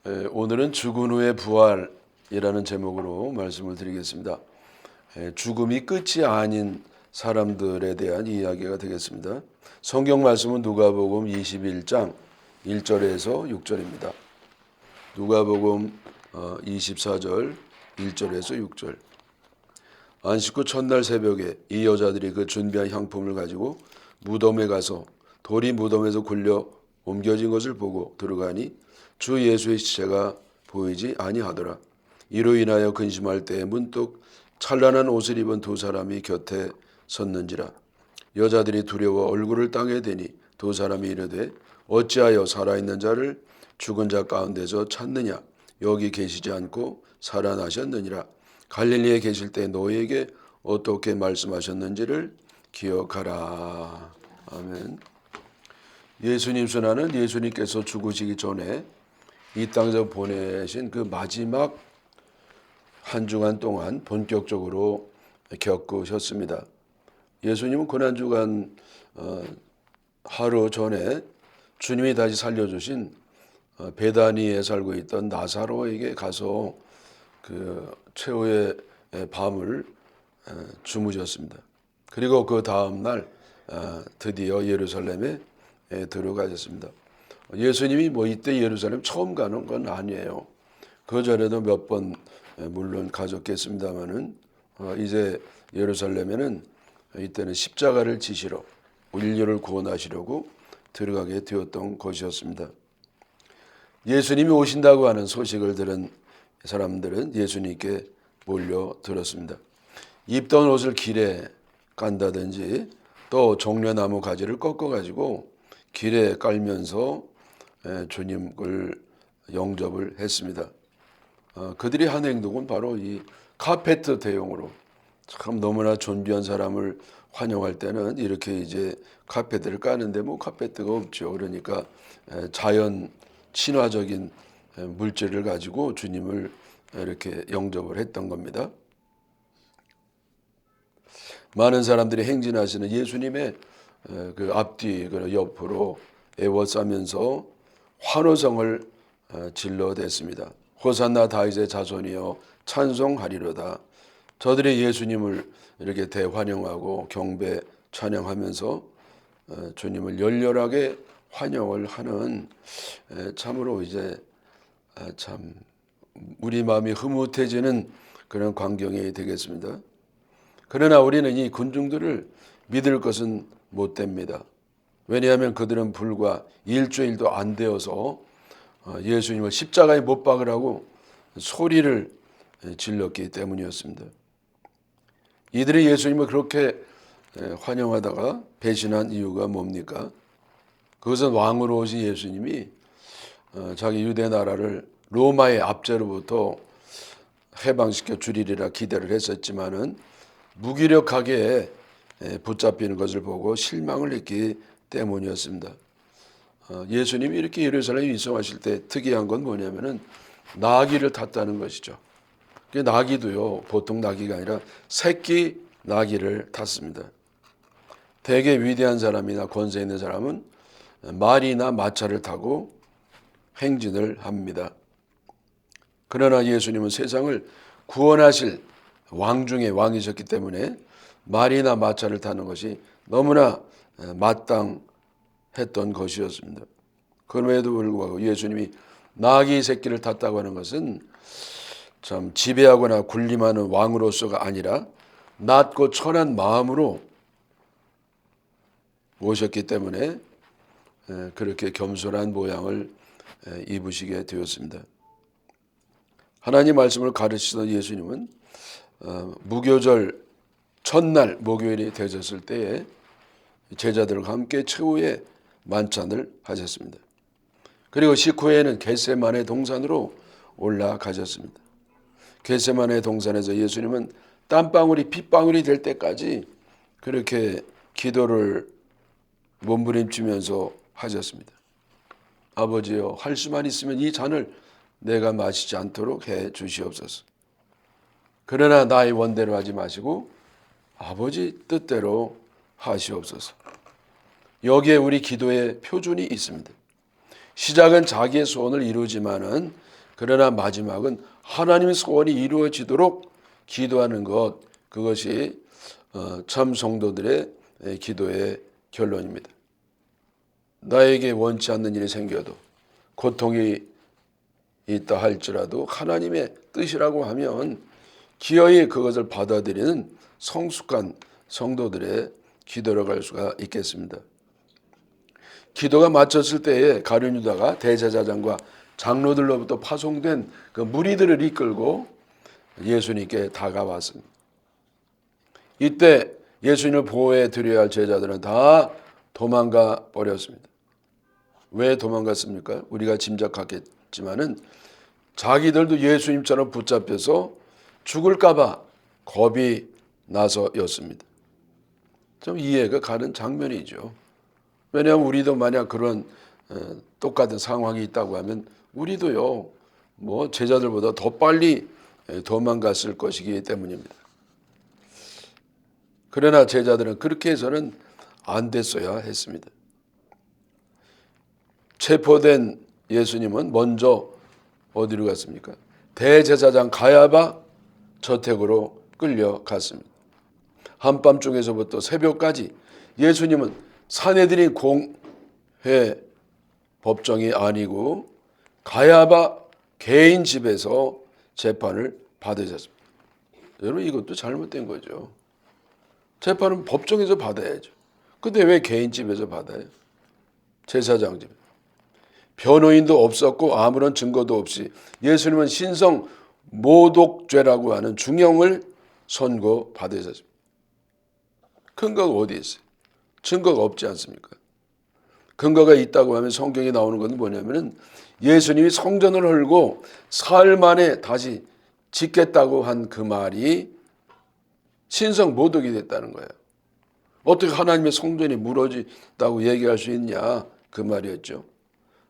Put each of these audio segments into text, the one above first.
오늘은 죽은 후의 부활이라는 제목으로 말씀을 드리겠습니다. 죽음이 끝이 아닌 사람들에 대한 이야기가 되겠습니다. 성경 말씀은 누가복음 21장 1절에서 6절입니다. 누가복음 24절 1절에서 6절. 안식 후 첫날 새벽에 이 여자들이 그 준비한 향품을 가지고 무덤에 가서 돌이 무덤에서 굴려 옮겨진 것을 보고 들어가니 주 예수의 시체가 보이지 아니하더라. 이로 인하여 근심할 때에 문득 찬란한 옷을 입은 두 사람이 곁에 섰는지라. 여자들이 두려워 얼굴을 땅에 대니 두 사람이 이르되 어찌하여 살아있는 자를 죽은 자 가운데서 찾느냐. 여기 계시지 않고 살아나셨느니라. 갈릴리에 계실 때 너희에게 어떻게 말씀하셨는지를 기억하라. 아멘. 예수님 순환은 예수님께서 죽으시기 전에 이 땅에서 보내신 그 마지막 한 주간 동안 본격적으로 겪으셨습니다. 예수님은 고난주간 하루 전에 주님이 다시 살려주신 베다니에 살고 있던 나사로에게 가서 그 최후의 밤을 주무셨습니다. 그리고 그 다음 날 드디어 예루살렘에 들어가셨습니다. 예수님이 이때 예루살렘 처음 가는 건 아니에요. 그 전에도 몇 번 물론 가졌겠습니다만은 이제 예루살렘에는 이때는 십자가를 지시러 인류를 구원하시려고 들어가게 되었던 것이었습니다. 예수님이 오신다고 하는 소식을 들은 사람들은 예수님께 몰려들었습니다. 입던 옷을 길에 깐다든지 또 종려나무 가지를 꺾어가지고 길에 깔면서 주님을 영접을 했습니다. 그들이 한 행동은 바로 이 카페트 대용으로 참 너무나 존귀한 사람을 환영할 때는 이렇게 이제 카페트를 까는데 카페트가 없죠. 그러니까 자연 친화적인 물질을 가지고 주님을 이렇게 영접을 했던 겁니다. 많은 사람들이 행진하시는 예수님의 그 앞뒤 그 옆으로 에워싸면서 환호성을 질러댔습니다. 호산나 다윗의 자손이여 찬송하리로다. 저들이 예수님을 이렇게 대환영하고 경배 찬양하면서 주님을 열렬하게 환영을 하는 참으로 이제 참 우리 마음이 흐뭇해지는 그런 광경이 되겠습니다. 그러나 우리는 이 군중들을 믿을 것은 못 됩니다. 왜냐하면 그들은 불과 일주일도 안 되어서 예수님을 십자가에 못 박으라고 소리를 질렀기 때문이었습니다. 이들이 예수님을 그렇게 환영하다가 배신한 이유가 뭡니까? 그것은 왕으로 오신 예수님이 자기 유대 나라를 로마의 압제로부터 해방시켜 주리리라 기대를 했었지만은 무기력하게 붙잡히는 것을 보고 실망을 했기 때문이었습니다. 예수님이 이렇게 예루살렘에 입성하실 때 특이한 건 뭐냐면은 나귀를 탔다는 것이죠. 그 나귀도요, 보통 나귀가 아니라 새끼 나귀를 탔습니다. 대개 위대한 사람이나 권세 있는 사람은 말이나 마차를 타고 행진을 합니다. 그러나 예수님은 세상을 구원하실 왕 중에 왕이셨기 때문에 말이나 마차를 타는 것이 너무나 마땅했던 것이었습니다. 그럼에도 불구하고 예수님이 나귀 새끼를 탔다고 하는 것은 참 지배하거나 군림하는 왕으로서가 아니라 낮고 천한 마음으로 오셨기 때문에 그렇게 겸손한 모양을 입으시게 되었습니다. 하나님 말씀을 가르치던 예수님은 무교절 첫날 목요일이 되셨을 때에 제자들과 함께 최후의 만찬을 하셨습니다. 그리고 식후에는 겟세마네 동산으로 올라가셨습니다. 겟세마네 동산에서 예수님은 땀방울이 핏방울이 될 때까지 그렇게 기도를 몸부림치면서 하셨습니다. 아버지여, 할 수만 있으면 이 잔을 내가 마시지 않도록 해 주시옵소서. 그러나 나의 원대로 하지 마시고 아버지 뜻대로 하시옵소서. 여기에 우리 기도의 표준이 있습니다. 시작은 자기의 소원을 이루지만은 그러나 마지막은 하나님의 소원이 이루어지도록 기도하는 것, 그것이 참 성도들의 기도의 결론입니다. 나에게 원치 않는 일이 생겨도, 고통이 있다 할지라도 하나님의 뜻이라고 하면 기어이 그것을 받아들이는 성숙한 성도들의 기도로 갈 수가 있겠습니다. 기도가 마쳤을 때에 가룟 유다가 대제사장과 장로들로부터 파송된 그 무리들을 이끌고 예수님께 다가왔습니다. 이때 예수님을 보호해 드려야 할 제자들은 다 도망가 버렸습니다. 왜 도망갔습니까? 우리가 짐작하겠지만은 자기들도 예수님처럼 붙잡혀서 죽을까 봐 겁이 나서였습니다. 좀 이해가 가는 장면이죠. 왜냐하면 우리도 만약 그런 똑같은 상황이 있다고 하면 우리도요, 뭐 제자들보다 더 빨리 도망갔을 것이기 때문입니다. 그러나 제자들은 그렇게 해서는 안 됐어야 했습니다. 체포된 예수님은 먼저 어디로 갔습니까? 대제사장 가야바 저택으로 끌려갔습니다. 한밤중에서부터 새벽까지 예수님은 산헤드린 공회 법정이 아니고 가야바 개인 집에서 재판을 받으셨습니다. 여러분, 이것도 잘못된 거죠. 재판은 법정에서 받아야죠. 근데 왜 개인 집에서 받아요? 제사장 집. 변호인도 없었고 아무런 증거도 없이 예수님은 신성 모독죄라고 하는 중형을 선고받으셨습니다. 근거가 어디 있어요? 증거가 없지 않습니까? 근거가 있다고 하면 성경에 나오는 건 뭐냐면은 예수님이 성전을 헐고 사흘 만에 다시 짓겠다고 한 그 말이 신성 모독이 됐다는 거예요. 어떻게 하나님의 성전이 무너졌다고 얘기할 수 있냐, 그 말이었죠.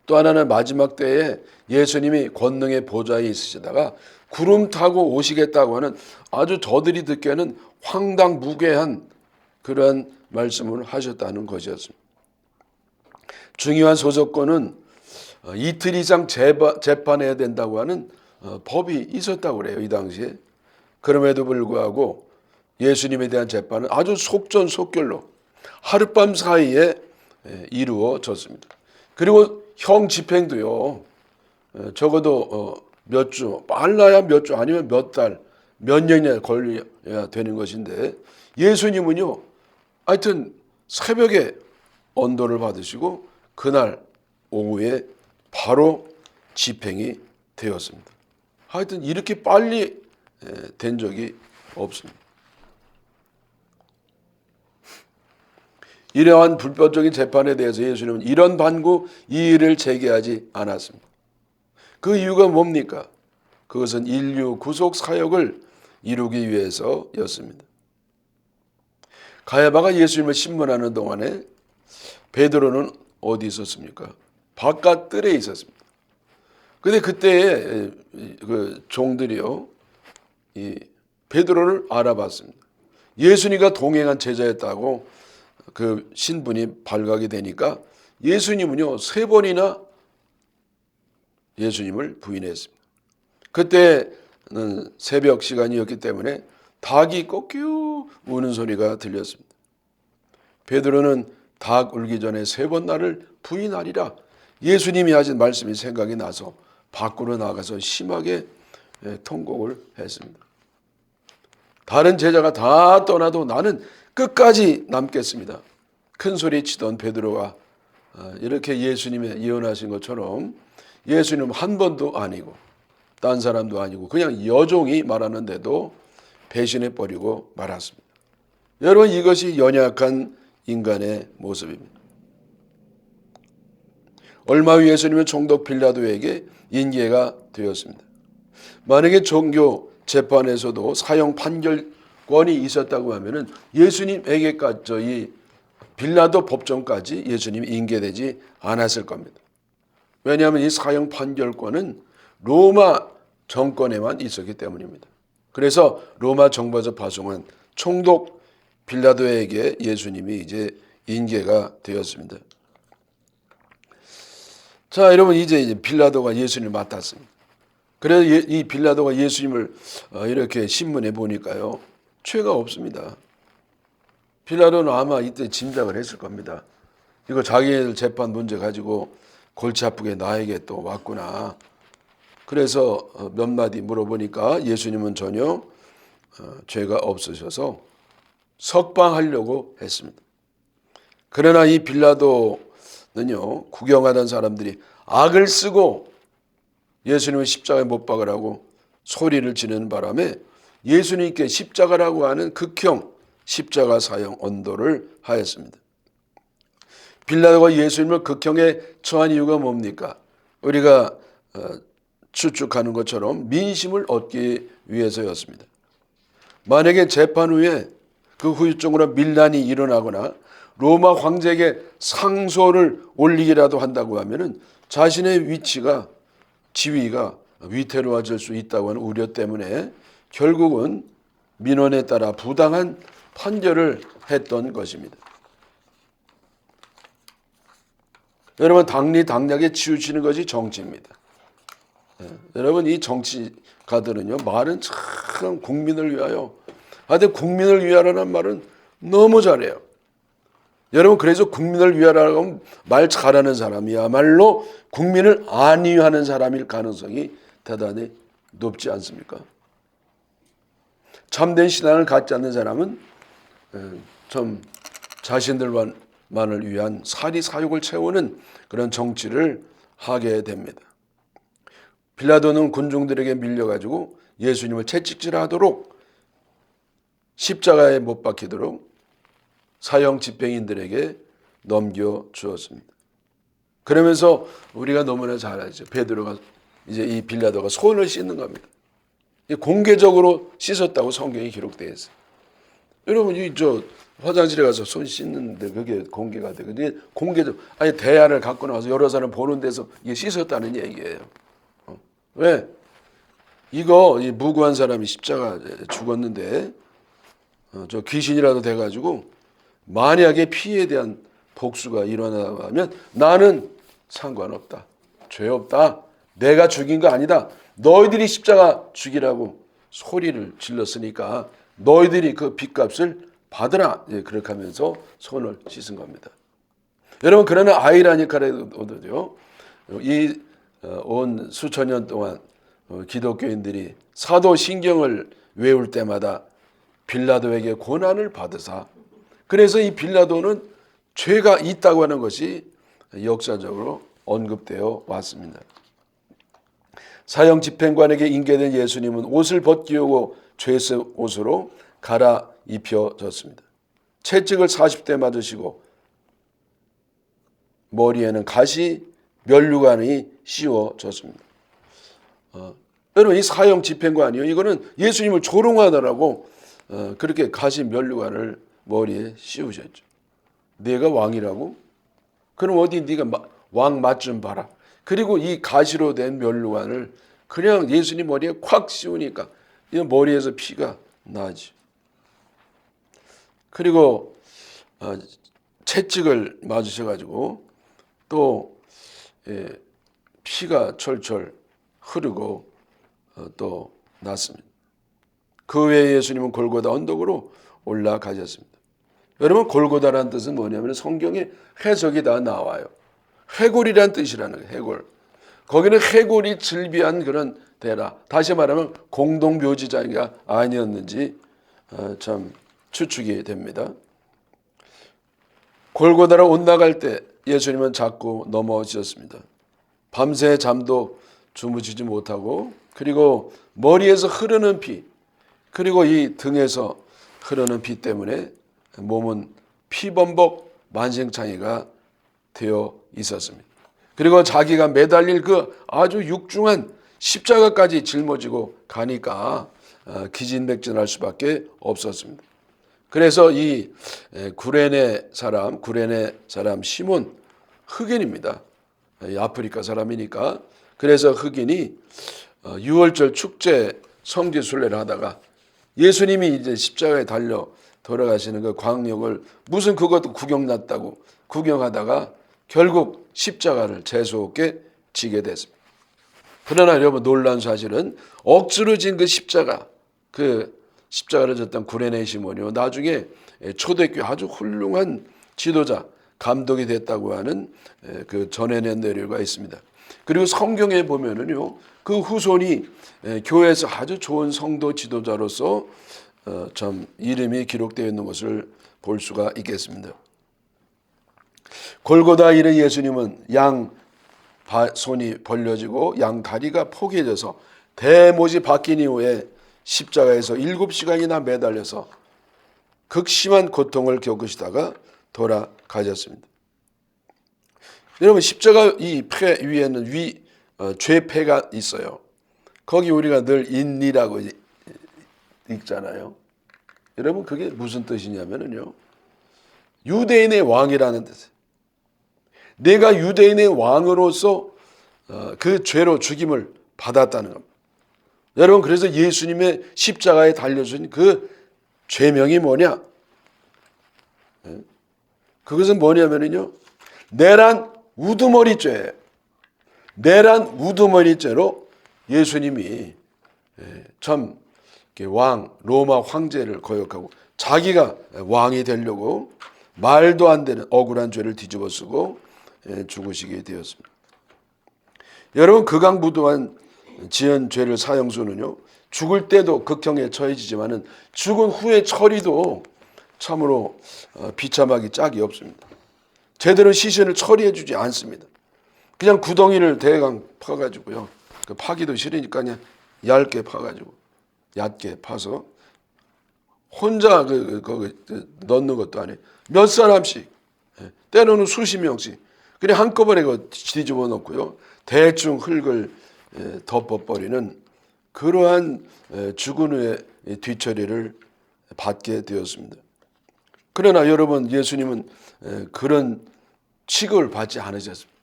또 하나는 마지막 때에 예수님이 권능의 보좌에 있으시다가 구름 타고 오시겠다고 하는 아주 저들이 듣기에는 황당무계한 그런 말씀을 하셨다는 것이었습니다. 중요한 소속권은 이틀 이상 재판해야 된다고 하는 법이 있었다고 그래요, 이 당시에. 그럼에도 불구하고 예수님에 대한 재판은 아주 속전속결로 하룻밤 사이에 이루어졌습니다. 그리고 형 집행도요, 적어도 몇 주, 빨라야 몇 주 아니면 몇 달, 몇 년이 걸려야 되는 것인데 예수님은요, 하여튼 새벽에 언도를 받으시고 그날 오후에 바로 집행이 되었습니다. 하여튼 이렇게 빨리 된 적이 없습니다. 이러한 불법적인 재판에 대해서 예수님은 이런 반구 이의를 제기하지 않았습니다. 그 이유가 뭡니까? 그것은 인류 구속 사역을 이루기 위해서였습니다. 가야바가 예수님을 신문하는 동안에 베드로는 어디 있었습니까? 바깥 뜰에 있었습니다. 근데 그때 그 종들이요, 이 베드로를 알아봤습니다. 예수님과 동행한 제자였다고 그 신분이 발각이 되니까 예수님은요, 3번이나 예수님을 부인했습니다. 그때는 새벽 시간이었기 때문에 닭이 꺾여 우는 소리가 들렸습니다. 베드로는 닭 울기 전에 3번 나를 부인하리라, 예수님이 하신 말씀이 생각이 나서 밖으로 나가서 심하게 통곡을 했습니다. 다른 제자가 다 떠나도 나는 끝까지 남겠습니다. 큰 소리 치던 베드로가 이렇게 예수님의 예언하신 것처럼 예수님 한 번도 아니고 딴 사람도 아니고 그냥 여종이 말하는데도 배신해버리고 말았습니다. 여러분, 이것이 연약한 인간의 모습입니다. 얼마 후 예수님은 총독 빌라도에게 인계가 되었습니다. 만약에 종교 재판에서도 사형 판결권이 있었다고 하면은 예수님에게까지 이 빌라도 법정까지 예수님이 인계되지 않았을 겁니다. 왜냐하면 이 사형 판결권은 로마 정권에만 있었기 때문입니다. 그래서 로마 정부에서 파송한 총독 빌라도에게 예수님이 이제 인계가 되었습니다. 자, 여러분, 이제 빌라도가 예수님을 맡았습니다. 그래서 이 빌라도가 예수님을 이렇게 신문해 보니까요, 죄가 없습니다. 빌라도는 아마 이때 짐작을 했을 겁니다. 이거 자기들 재판 문제 가지고 골치 아프게 나에게 또 왔구나. 그래서 몇 마디 물어보니까 예수님은 전혀 죄가 없으셔서 석방하려고 했습니다. 그러나 이 빌라도는요, 구경하던 사람들이 악을 쓰고 예수님을 십자가에 못 박으라고 소리를 지르는 바람에 예수님께 십자가라고 하는 극형 십자가 사형 언도를 하였습니다. 빌라도가 예수님을 극형에 처한 이유가 뭡니까? 우리가 추측하는 것처럼 민심을 얻기 위해서였습니다. 만약에 재판 후에 그 후유증으로 밀란이 일어나거나 로마 황제에게 상소를 올리기라도 한다고 하면은 자신의 위치가, 지위가 위태로워질 수 있다고 하는 우려 때문에 결국은 민원에 따라 부당한 판결을 했던 것입니다. 여러분, 당리당략에 치우치는 것이 정치입니다. 여러분, 이 정치가들은요, 말은 참 국민을 위하여, 근데 국민을 위하라는 말은 너무 잘해요. 여러분, 그래서 국민을 위하라고 말 잘하는 사람이야말로 국민을 안위하는 사람일 가능성이 대단히 높지 않습니까? 참된 신앙을 갖지 않는 사람은 좀 자신들만을 위한 사리사욕을 채우는 그런 정치를 하게 됩니다. 빌라도는 군중들에게 밀려가지고 예수님을 채찍질하도록 십자가에 못 박히도록 사형 집행인들에게 넘겨주었습니다. 그러면서 우리가 너무나 잘 알죠. 베드로가 이제 이 빌라도가 손을 씻는 겁니다. 공개적으로 씻었다고 성경에 기록되어 있어요. 여러분, 화장실에 가서 손 씻는데 그게 공개가 돼. 근데 공개적, 아니 대야를 갖고 나와서 여러 사람 보는 데서 이게 씻었다는 얘기예요. 왜? 이 무고한 사람이 십자가 죽었는데 저 귀신이라도 돼가지고 만약에 피해에 대한 복수가 일어나면 나는 상관없다. 죄 없다. 내가 죽인 거 아니다. 너희들이 십자가 죽이라고 소리를 질렀으니까 너희들이 그 빚값을 받으라. 그렇게 하면서 손을 씻은 겁니다. 여러분, 그러나 아이라니카라도요, 이 온 수천 년 동안 기독교인들이 사도신경을 외울 때마다 빌라도에게 고난을 받으사, 그래서 이 빌라도는 죄가 있다고 하는 것이 역사적으로 언급되어 왔습니다. 사형 집행관에게 인계된 예수님은 옷을 벗기우고 죄색 옷으로 갈아입혀졌습니다. 채찍을 40대 맞으시고 머리에는 가시 면류관이 씌워졌습니다. 여러분, 이 사형 집행관이요, 이거는 예수님을 조롱하느라고 그렇게 가시 면류관을 머리에 씌우셨죠. 내가 왕이라고? 그럼 어디 네가 왕 맛 좀 봐라. 그리고 이 가시로 된 면류관을 그냥 예수님 머리에 콱 씌우니까 이 머리에서 피가 나지. 그리고 채찍을 맞으셔가지고 또 피가 철철 흐르고 또 났습니다. 그 외에 예수님은 골고다 언덕으로 올라가셨습니다. 여러분, 골고다라는 뜻은 뭐냐면 성경에 해석이 다 나와요. 해골이란 뜻이라는 거예요. 해골. 거기는 해골이 즐비한 그런 데라. 다시 말하면 공동묘지자가 아니었는지 참 추측이 됩니다. 골고다로 올라갈 때 예수님은 자꾸 넘어지셨습니다. 밤새 잠도 주무시지 못하고, 그리고 머리에서 흐르는 피, 그리고 이 등에서 흐르는 피 때문에 몸은 피범벅 만신창이가 되어 있었습니다. 그리고 자기가 매달릴 그 아주 육중한 십자가까지 짊어지고 가니까 기진맥진할 수밖에 없었습니다. 그래서 이 구레네 사람 시몬, 흑인입니다. 아프리카 사람이니까. 그래서 흑인이 6월절 축제 성지 순례를 하다가 예수님이 이제 십자가에 달려 돌아가시는 그 광역을 무슨 그것도 구경났다고 구경하다가 결국 십자가를 재수없게 지게 됐습니다. 그러나 여러분 놀라운 사실은 억지로 진 그 십자가를 졌던 구레네 시몬이요 나중에 초대교회 아주 훌륭한 지도자 감독이 됐다고 하는 그 전해낸 내류가 있습니다. 그리고 성경에 보면은요 그 후손이 교회에서 아주 좋은 성도 지도자로서 참 이름이 기록되어 있는 것을 볼 수가 있겠습니다. 골고다 이르 예수님은 양 손이 벌려지고 양 다리가 포개져서 대못이 박힌 이후에 십자가에서 7시간이나 매달려서 극심한 고통을 겪으시다가 돌아가셨습니다. 여러분 십자가 이 폐 위에는 죄패가 있어요. 거기 우리가 늘 인이라고 읽잖아요. 여러분 그게 무슨 뜻이냐면요. 유대인의 왕이라는 뜻이에요. 내가 유대인의 왕으로서 그 죄로 죽임을 받았다는 겁니다. 여러분 그래서 예수님의 십자가에 달려준 그 죄명이 뭐냐? 그것은 뭐냐면요. 내란 우두머리죄예요. 내란 우두머리죄로 예수님이 참 로마 황제를 거역하고 자기가 왕이 되려고 말도 안 되는 억울한 죄를 뒤집어 쓰고 죽으시게 되었습니다. 여러분 극악무도한 지은 죄를 사형수는요 죽을 때도 극형에 처해지지만은 죽은 후의 처리도 참으로 비참하기 짝이 없습니다. 제대로 시신을 처리해 주지 않습니다. 그냥 구덩이를 대강 파가지고요. 그 파기도 싫으니까 그냥 얇게 파가지고 얕게 파서 혼자 넣는 것도 아니에요. 몇 사람씩 때로는 수십 명씩 그냥 한꺼번에 뒤집어 놓고요. 대충 흙을 덮어버리는 그러한 죽은 후의 뒤처리를 받게 되었습니다. 그러나 여러분 예수님은 그런 취급을 받지 않으셨습니다.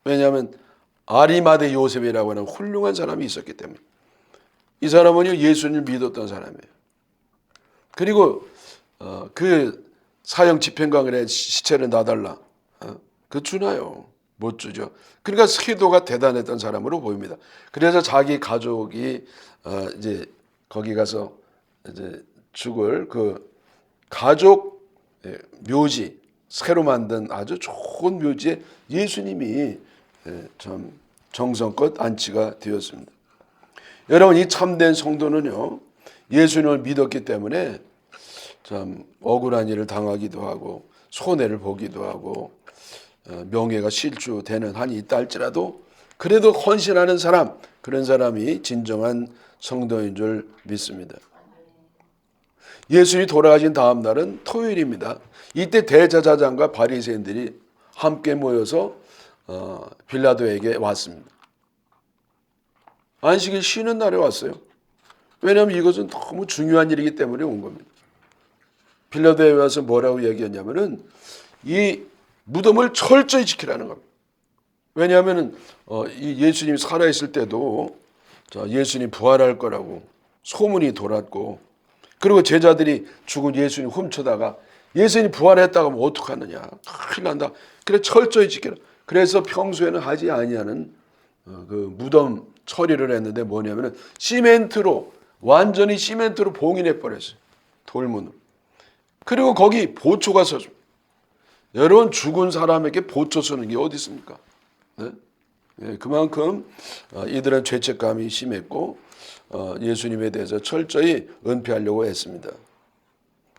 왜냐하면 아리마대 요셉이라고 하는 훌륭한 사람이 있었기 때문에 이 사람은 예수님을 믿었던 사람이에요. 그리고 그 사형 집행관의 시체를 놔달라. 그 주나요? 못 주죠. 그러니까 세도가 대단했던 사람으로 보입니다. 그래서 자기 가족이 이제 거기 가서 이제 죽을 그 가족 묘지 새로 만든 아주 좋은 묘지에 예수님이 참 정성껏 안치가 되었습니다. 여러분 이 참된 성도는요 예수님을 믿었기 때문에 참 억울한 일을 당하기도 하고 손해를 보기도 하고 명예가 실추되는 한이 있다 할지라도 그래도 헌신하는 사람 그런 사람이 진정한 성도인 줄 믿습니다. 예수님이 돌아가신 다음 날은 토요일입니다. 이때 대제사장과 바리새인들이 함께 모여서 빌라도에게 왔습니다. 안식일 쉬는 날에 왔어요. 왜냐하면 이것은 너무 중요한 일이기 때문에 온 겁니다. 빌라도에 와서 뭐라고 얘기했냐면은 이 무덤을 철저히 지키라는 겁니다. 왜냐하면 이 예수님이 살아있을 때도 예수님 부활할 거라고 소문이 돌았고 그리고 제자들이 죽은 예수님 훔쳐다가 예수님이 부활했다고 하면 어떡하느냐 큰일 난다. 그래 철저히 지키라. 그래서 평소에는 하지 아니하는 그 무덤 처리를 했는데 뭐냐면은 완전히 시멘트로 봉인해 버렸어요. 돌문으로. 그리고 거기 보초가 서죠. 여러분 죽은 사람에게 보초 서는 게 어디 있습니까? 네? 그만큼 이들은 죄책감이 심했고 예수님에 대해서 철저히 은폐하려고 했습니다.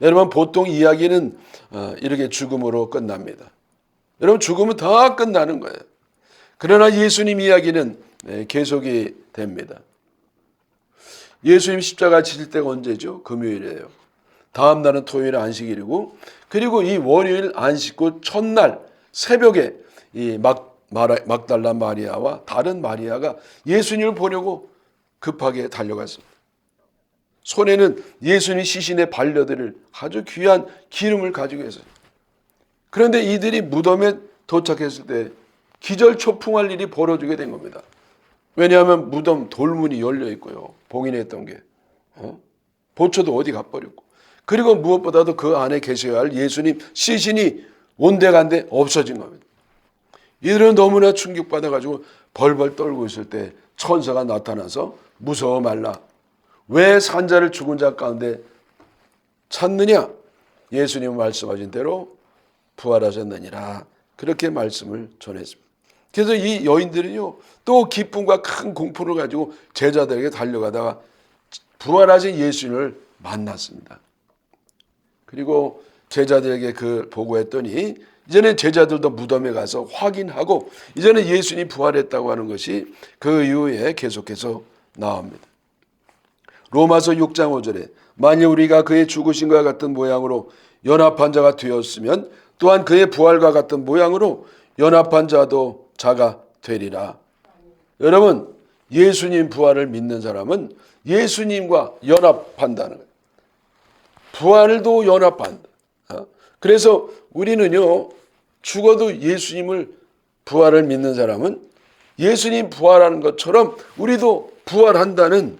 여러분 보통 이야기는 이렇게 죽음으로 끝납니다. 여러분 죽음은 다 끝나는 거예요. 그러나 예수님 이야기는 계속이 됩니다. 예수님 십자가 지실 때가 언제죠? 금요일이에요. 다음 날은 토요일 안식일이고 그리고 이 월요일 안식 후 첫날 새벽에 이 막달라 마리아와 다른 마리아가 예수님을 보려고 급하게 달려갔습니다. 손에는 예수님 시신의 반려들을 아주 귀한 기름을 가지고 있어요. 그런데 이들이 무덤에 도착했을 때 기절초풍할 일이 벌어지게 된 겁니다. 왜냐하면 무덤 돌문이 열려 있고요. 봉인했던 게 보초도 어디 가버렸고 그리고 무엇보다도 그 안에 계셔야 할 예수님 시신이 온데간데 없어진 겁니다. 이들은 너무나 충격받아가지고 벌벌 떨고 있을 때 천사가 나타나서 무서워 말라. 왜 산자를 죽은 자 가운데 찾느냐? 예수님 말씀하신 대로 부활하셨느니라. 그렇게 말씀을 전했습니다. 그래서 이 여인들은요, 또 기쁨과 큰 공포를 가지고 제자들에게 달려가다가 부활하신 예수님을 만났습니다. 그리고 제자들에게 그 보고했더니 이제는 제자들도 무덤에 가서 확인하고 이제는 예수님이 부활했다고 하는 것이 그 이후에 계속해서 나옵니다. 로마서 6장 5절에 만일 우리가 그의 죽으심과 같은 모양으로 연합한 자가 되었으면 또한 그의 부활과 같은 모양으로 연합한 자도 자가 되리라. 여러분, 예수님 부활을 믿는 사람은 예수님과 연합한다는 거예요. 부활도 연합한다. 그래서 우리는요, 죽어도 예수님을 부활을 믿는 사람은 예수님 부활하는 것처럼 우리도 부활한다는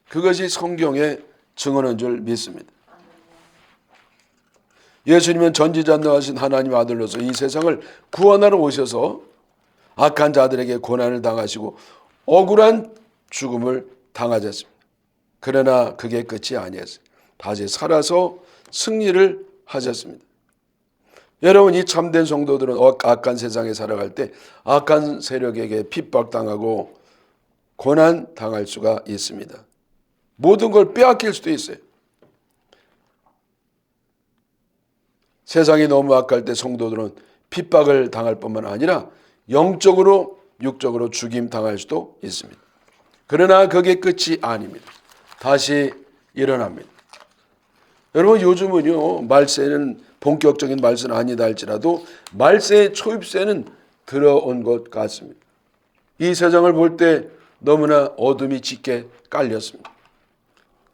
그것이 성경의 증언인 줄 믿습니다. 예수님은 전지전능하신 하나님 아들로서 이 세상을 구원하러 오셔서 악한 자들에게 고난을 당하시고 억울한 죽음을 당하셨습니다. 그러나 그게 끝이 아니었어요. 다시 살아서 승리를 하셨습니다. 여러분, 이 참된 성도들은 악한 세상에 살아갈 때 악한 세력에게 핍박당하고 고난당할 수가 있습니다. 모든 걸 빼앗길 수도 있어요. 세상이 너무 악할 때 성도들은 핍박을 당할 뿐만 아니라 영적으로 육적으로 죽임 당할 수도 있습니다. 그러나 그게 끝이 아닙니다. 다시 일어납니다. 여러분, 요즘은요, 말세는 본격적인 말세는 아니다 할지라도 말세의 초입세는 들어온 것 같습니다. 이 세상을 볼 때 너무나 어둠이 짙게 깔렸습니다.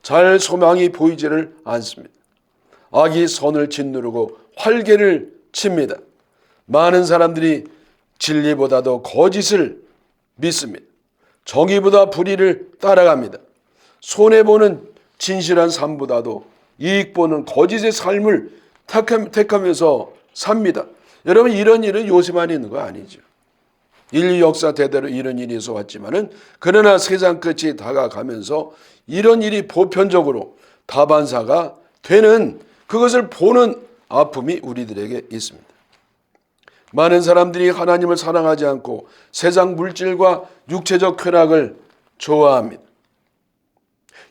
잘 소망이 보이지를 않습니다. 악이 선을 짓누르고 활개를 칩니다. 많은 사람들이 진리보다도 거짓을 믿습니다. 정의보다 불의를 따라갑니다. 손해보는 진실한 삶보다도 이익보는 거짓의 삶을 택하면서 삽니다. 여러분, 이런 일은 요새만 있는 거 아니죠. 인류 역사 대대로 이런 일이 있어 왔지만은 그러나 세상 끝이 다가가면서 이런 일이 보편적으로 다반사가 되는 그것을 보는 아픔이 우리들에게 있습니다. 많은 사람들이 하나님을 사랑하지 않고 세상 물질과 육체적 쾌락을 좋아합니다.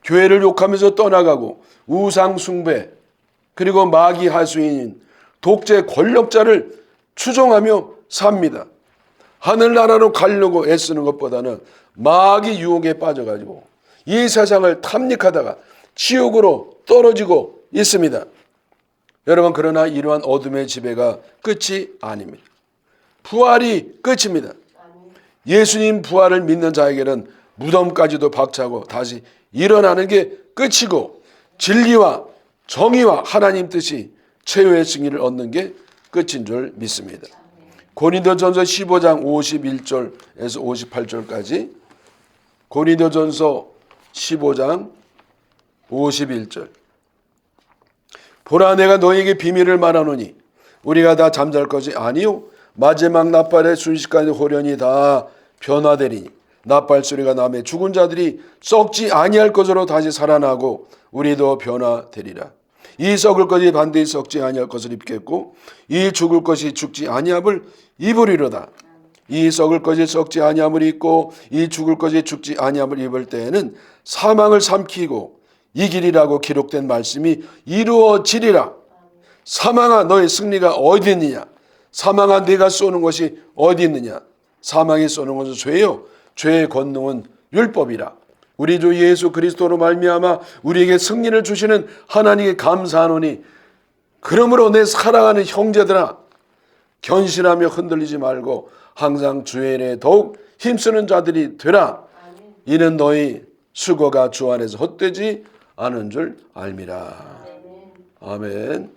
교회를 욕하면서 떠나가고 우상 숭배 그리고 마귀 하수인인 독재 권력자를 추종하며 삽니다. 하늘나라로 가려고 애쓰는 것보다는 마귀 유혹에 빠져가지고 이 세상을 탐닉하다가 지옥으로 떨어지고 있습니다. 여러분, 그러나 이러한 어둠의 지배가 끝이 아닙니다. 부활이 끝입니다. 예수님 부활을 믿는 자에게는 무덤까지도 박차고 다시 일어나는 게 끝이고 진리와 정의와 하나님 뜻이 최후의 승리를 얻는 게 끝인 줄 믿습니다. 고린도전서 15장 51절에서 58절까지 고린도전서 15장 51절 보라 내가 너에게 비밀을 말하노니 우리가 다 잠잘 것이 아니요 마지막 나팔의 순식간에 호련히 다 변화되리니 나팔 소리가 나매 죽은 자들이 썩지 아니할 것으로 다시 살아나고 우리도 변화되리라. 이 썩을 것이 반드시 썩지 아니할 것을 입겠고 이 죽을 것이 죽지 아니함을 입으리로다. 이 썩을 것이 썩지 아니함을 입고 이 죽을 것이 죽지 아니함을 입을 때에는 사망을 삼키고 이기리라고 기록된 말씀이 이루어지리라. 사망아 너의 승리가 어디 있느냐? 사망아 네가 쏘는 것이 어디 있느냐? 사망이 쏘는 것은 죄요 죄의 권능은 율법이라. 우리 주 예수 그리스도로 말미암아 우리에게 승리를 주시는 하나님께 감사하노니 그러므로 내 사랑하는 형제들아 견실하며 흔들리지 말고 항상 주의 일에 더욱 힘쓰는 자들이 되라. 이는 너희 수고가 주 안에서 헛되지 않은 줄 알미라. 아멘.